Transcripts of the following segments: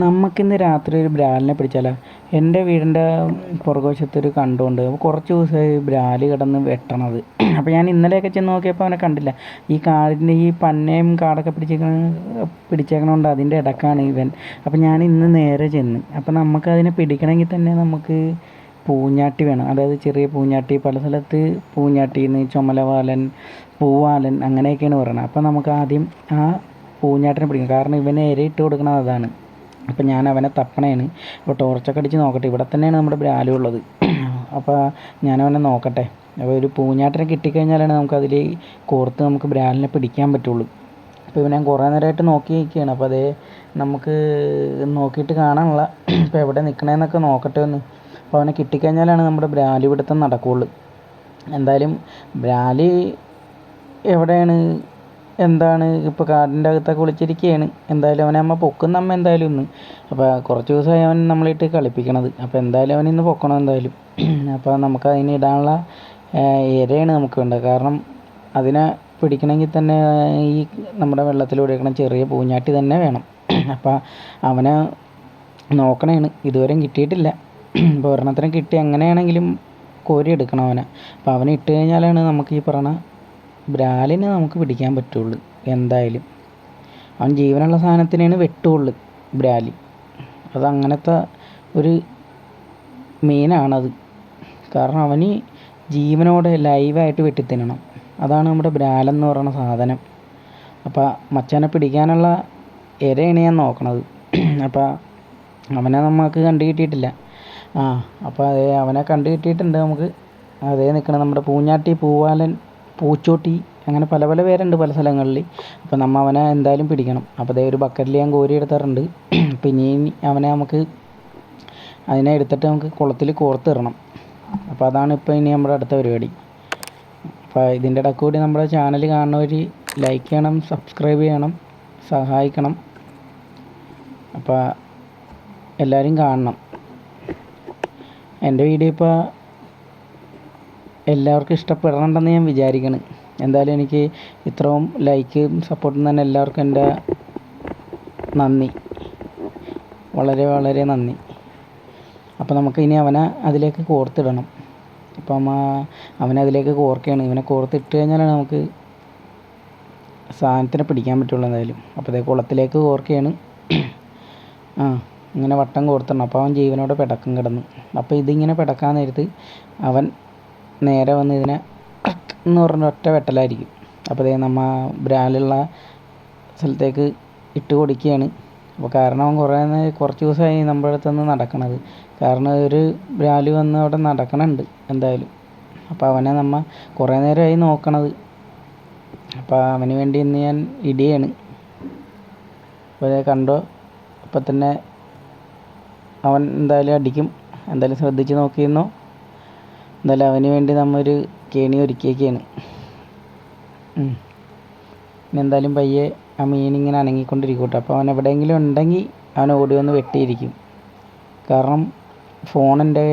നമുക്കിന്ന് രാത്രി ഒരു ബ്രാലിനെ പിടിച്ചാലോ? എൻ്റെ വീടിൻ്റെ പുറകുവശത്തൊരു കണ്ടമുണ്ട്. അപ്പോൾ കുറച്ച് ദിവസമായി ബ്രാല് കിടന്ന് വെട്ടണത്. അപ്പോൾ ഞാൻ ഇന്നലെയൊക്കെ ചെന്ന് നോക്കിയപ്പോൾ അവനെ കണ്ടില്ല. ഈ കാടിൻ്റെ ഈ പന്നയും കാടൊക്കെ പിടിച്ചേക്കണോണ്ട് അതിൻ്റെ ഇടക്കാണ് ഇവൻ. അപ്പോൾ ഞാൻ ഇന്ന് നേരെ ചെന്ന്. അപ്പോൾ നമുക്കതിനെ പിടിക്കണമെങ്കിൽ തന്നെ നമുക്ക് പൂഞ്ഞാട്ടി വേണം. അതായത് ചെറിയ പൂഞ്ഞാട്ടി, പല സ്ഥലത്ത് പൂഞ്ഞാട്ടിന്ന് ചുമലവാലൻ, പൂവാലൻ അങ്ങനെയൊക്കെയാണ് പറയുന്നത്. അപ്പോൾ നമുക്ക് ആദ്യം ആ പൂഞ്ഞാട്ടിനെ പിടിക്കും. കാരണം ഇവനെ ഇരയിട്ട് കൊടുക്കണത് അതാണ്. അപ്പം ഞാൻ അവനെ തപ്പണേന്. അപ്പോൾ ടോർച്ചൊക്കെ അടിച്ച് നോക്കട്ടെ. ഇവിടെ തന്നെയാണ് നമ്മുടെ ബ്രാലും ഉള്ളത്. അപ്പോൾ ഞാനവനെ നോക്കട്ടെ. അപ്പോൾ ഒരു പൂഞ്ഞാട്ടിനെ കിട്ടിക്കഴിഞ്ഞാലാണ് നമുക്കതിൽ കോർത്ത് നമുക്ക് ബ്രാലിനെ പിടിക്കാൻ പറ്റുള്ളൂ. അപ്പോൾ ഇവൻ ഞാൻ കുറേ നേരമായിട്ട് നോക്കി നിൽക്കുകയാണ്. അപ്പോൾ അതേ നമുക്ക് നോക്കിയിട്ട് കാണാനുള്ള ഇപ്പോൾ എവിടെ നിൽക്കണേന്നൊക്കെ നോക്കട്ടെ ഒന്ന്. അപ്പോൾ അവനെ കിട്ടിക്കഴിഞ്ഞാലാണ് നമ്മുടെ ബ്രാല് പിടുത്തം നടക്കുകയുള്ളൂ. എന്തായാലും ബ്രാല് എവിടെയാണ് എന്താണ് ഇപ്പോൾ കാടിൻ്റെ അകത്തൊക്കെ ഒളിച്ചിരിക്കുകയാണ്. എന്തായാലും അവനെ അമ്മ പൊക്കുന്ന അമ്മ എന്തായാലും ഇന്ന്. അപ്പോൾ കുറച്ച് ദിവസമായി അവൻ നമ്മളിട്ട് കളിപ്പിക്കണത്. അപ്പോൾ എന്തായാലും അവൻ ഇന്ന് പൊക്കണം എന്തായാലും. അപ്പോൾ നമുക്ക് അതിന് ഇടാനുള്ള ഇരയാണ് നമുക്ക് വേണ്ടത്. കാരണം അതിനെ പിടിക്കണമെങ്കിൽ തന്നെ ഈ നമ്മുടെ വെള്ളത്തിലൂടെ കിടക്കുന്ന ചെറിയ പൂഞ്ഞാട്ടി തന്നെ വേണം. അപ്പോൾ അവനെ നോക്കണേണ്. ഇതുവരെയും കിട്ടിയിട്ടില്ല. ഇപ്പോൾ ഒരെണ്ണത്തിനെ കിട്ടി എങ്ങനെയാണെങ്കിലും കോരി എടുക്കണം അവനെ. അപ്പോൾ അവനെ ഇട്ട് കഴിഞ്ഞാലാണ് നമുക്ക് ഈ പറഞ്ഞ ബ്രാലിനെ നമുക്ക് പിടിക്കാൻ പറ്റുള്ളൂ. എന്തായാലും അവൻ ജീവനുള്ള സാധനത്തിനാണ് വെട്ടുള്ളൂ ബ്രാലി. അതങ്ങനത്തെ ഒരു മീനാണത്. കാരണം അവന് ജീവനോടെ ലൈവായിട്ട് വെട്ടിത്തിന്നണം. അതാണ് നമ്മുടെ ബ്രാലെന്ന് പറയുന്ന സാധനം. അപ്പോൾ മച്ചാനെ പിടിക്കാനുള്ള ഇരയാണ് ഞാൻ നോക്കണത്. അപ്പോൾ അവനെ നമുക്ക് കണ്ടു കിട്ടിയിട്ടില്ല. അപ്പോൾ അതേ അവനെ കണ്ടു കിട്ടിയിട്ടുണ്ട് നമുക്ക്. അതേ നിൽക്കണം നമ്മുടെ പൂഞ്ഞാട്ടി, പൂവാലൻ, പൂച്ചോട്ടി അങ്ങനെ പല പല പേരുണ്ട് പല സ്ഥലങ്ങളിൽ. അപ്പോൾ നമ്മൾ അവനെ എന്തായാലും പിടിക്കണം. അപ്പോൾ അതേ ഒരു ബക്കറ്റിൽ ഞാൻ കോരി എടുത്തിട്ടുണ്ട്. പിന്നെയും അവനെ നമുക്ക് അതിനെ എടുത്തിട്ട് നമുക്ക് കുളത്തിൽ കോർത്തിടണം. അപ്പോൾ അതാണ് ഇപ്പോൾ ഇനി നമ്മുടെ അടുത്ത പരിപാടി. അപ്പോൾ ഇതിൻ്റെ ഇടയ്ക്ക് കൂടി നമ്മുടെ ചാനൽ കാണുന്നവർ ലൈക്ക് ചെയ്യണം, സബ്സ്ക്രൈബ് ചെയ്യണം, സഹായിക്കണം. അപ്പോൾ എല്ലാവരും കാണണം. എൻ്റെ വീഡിയോ ഇപ്പോൾ എല്ലാവർക്കും ഇഷ്ടപ്പെടണമെന്ന് ഞാൻ വിചാരിക്കണം. എന്തായാലും എനിക്ക് ഇത്രയും ലൈക്കും സപ്പോർട്ടും തന്നെ എല്ലാവർക്കും എൻ്റെ നന്ദി, വളരെ വളരെ നന്ദി. അപ്പോൾ നമുക്ക് ഇനി അവനെ അതിലേക്ക് കോർത്തിടണം. അപ്പം അവനെ അതിലേക്ക് കോർക്കുകയാണ്. ഇവനെ കോർത്തിട്ട് കഴിഞ്ഞാലാണ് നമുക്ക് സാധനത്തിനെ പിടിക്കാൻ പറ്റുള്ളൂ എന്തായാലും. അപ്പോൾ അതേ കുളത്തിലേക്ക് കോർക്കുകയാണ്. ഇങ്ങനെ വട്ടം കോർത്തിടണം. അപ്പോൾ അവൻ ജീവനോടെ പിടക്കും കിടന്ന്. അപ്പോൾ ഇതിങ്ങനെ പിടക്കാൻ നേരത്ത് അവൻ നേരെ വന്ന് ഇതിനെ എന്ന് പറഞ്ഞ ഒറ്റ വെട്ടലായിരിക്കും. അപ്പോൾ അതേ നമ്മൾ ബ്രാലുള്ള സ്ഥലത്തേക്ക് ഇട്ട് കൊടുക്കുകയാണ്. അപ്പോൾ കാരണം അവൻ കുറച്ച് ദിവസമായി നമ്മുടെ അടുത്തുനിന്ന് നടക്കണത്. കാരണം ഒരു ബ്രാല് വന്ന് അവിടെ നടക്കണുണ്ട് എന്തായാലും. അപ്പോൾ അവനെ നമ്മൾ കുറേ നേരമായി നോക്കണത്. അപ്പോൾ അവന് വേണ്ടി ഇന്ന് ഞാൻ ഇടിയാണ്. അപ്പോൾ അതേ കണ്ടോ, അപ്പം തന്നെ അവൻ എന്തായാലും അടിക്കും. എന്തായാലും ശ്രദ്ധിച്ച് നോക്കിയിരുന്നോ. എന്തായാലും അവന് വേണ്ടി നമ്മൊരു കെണി ഒരുക്കിയൊക്കെയാണ്. ഇനി എന്തായാലും പയ്യെ ആ മീനിങ്ങനെ അനങ്ങിക്കൊണ്ടിരിക്കും. അപ്പോൾ അവൻ എവിടെയെങ്കിലും ഉണ്ടെങ്കിൽ അവൻ ഓടി വന്ന് വെട്ടിയിരിക്കും. കാരണം ഫോൺ എൻ്റെ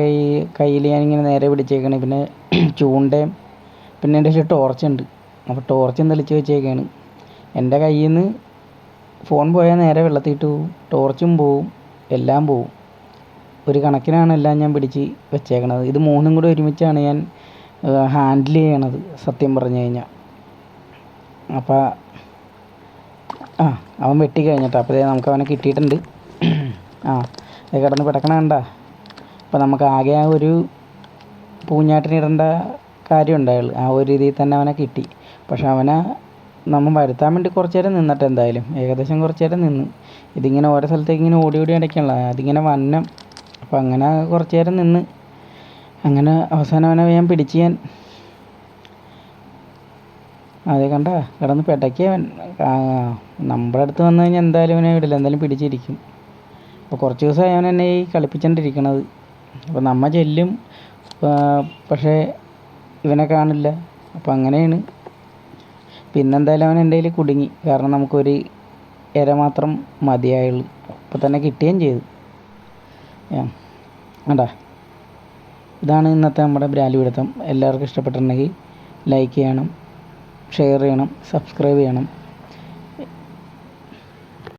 കയ്യിൽ ഞാനിങ്ങനെ നേരെ പിടിച്ചേക്കാണ്. പിന്നെ ചൂണ്ടയും പിന്നെ എൻ്റെ കയ്യിൽ ടോർച്ചുണ്ട്. അപ്പോൾ ടോർച്ചും തെളിച്ച് വെച്ചേക്കാണ്. എൻ്റെ കയ്യിൽ നിന്ന് ഫോൺ പോയാൽ നേരെ വെള്ളത്തിയിട്ട് പോവും, ടോർച്ചും പോവും, എല്ലാം പോവും. ഒരു കണക്കിനാണ് എല്ലാം ഞാൻ പിടിച്ച് വെച്ചേക്കണത്. ഇത് മൂന്നും കൂടി ഒരുമിച്ചാണ് ഞാൻ ഹാൻഡിൽ ചെയ്യണത് സത്യം പറഞ്ഞു കഴിഞ്ഞാൽ. അപ്പോൾ അവൻ വെട്ടി കഴിഞ്ഞിട്ട് അപ്പോൾ നമുക്ക് അവനെ കിട്ടിയിട്ടുണ്ട്. കിടന്ന് പിടക്കണ കണ്ട. അപ്പോൾ നമുക്ക് ആകെ ആ ഒരു പൂഞ്ഞാട്ടിനിടേണ്ട കാര്യം ഉണ്ടായുള്ളൂ. ആ ഒരു രീതിയിൽ തന്നെ അവനെ കിട്ടി. പക്ഷെ അവനെ നമ്മൾ വരുത്താൻ വേണ്ടി കുറച്ച് നേരം നിന്നിട്ട് എന്തായാലും ഏകദേശം കുറച്ച് നേരം നിന്ന്. ഇതിങ്ങനെ ഓരോ സ്ഥലത്തേക്ക് ഇങ്ങനെ ഓടി ഓടി അടയ്ക്കണല്ലോ, അതിങ്ങനെ വന്നം. അപ്പോൾ അങ്ങനെ കുറച്ച് നേരം നിന്ന് അങ്ങനെ അവസാനം അവനെ ഞാൻ പിടിച്ച് ഞാൻ അതേ കണ്ട കിടന്ന് പിടയ്ക്കവൻ. നമ്മുടെ അടുത്ത് വന്നു കഴിഞ്ഞാൽ എന്തായാലും അവനെ വിടില്ല, എന്തായാലും പിടിച്ചിരിക്കും. അപ്പോൾ കുറച്ച് ദിവസമായി അവൻ എന്നെ ഈ കളിപ്പിച്ചുകൊണ്ടിരിക്കണത്. അപ്പോൾ നമ്മൾ ചെല്ലും, പക്ഷേ ഇവനെ കാണില്ല. അപ്പോൾ അങ്ങനെയാണ്. പിന്നെന്തായാലും അവൻ എൻ്റെ കയ്യിൽ കുടുങ്ങി. കാരണം നമുക്കൊരു ഇര മാത്രം മതിയായുള്ളൂ. അപ്പോൾ തന്നെ കിട്ടുകയും ചെയ്തു. കണ്ടാ, ഇതാണ് ഇന്നത്തെ നമ്മുടെ ബ്രാലി പിടുത്തം. എല്ലാവർക്കും ഇഷ്ടപ്പെട്ടിട്ടുണ്ടെങ്കിൽ ലൈക്ക് ചെയ്യണം, ഷെയർ ചെയ്യണം, സബ്സ്ക്രൈബ് ചെയ്യണം.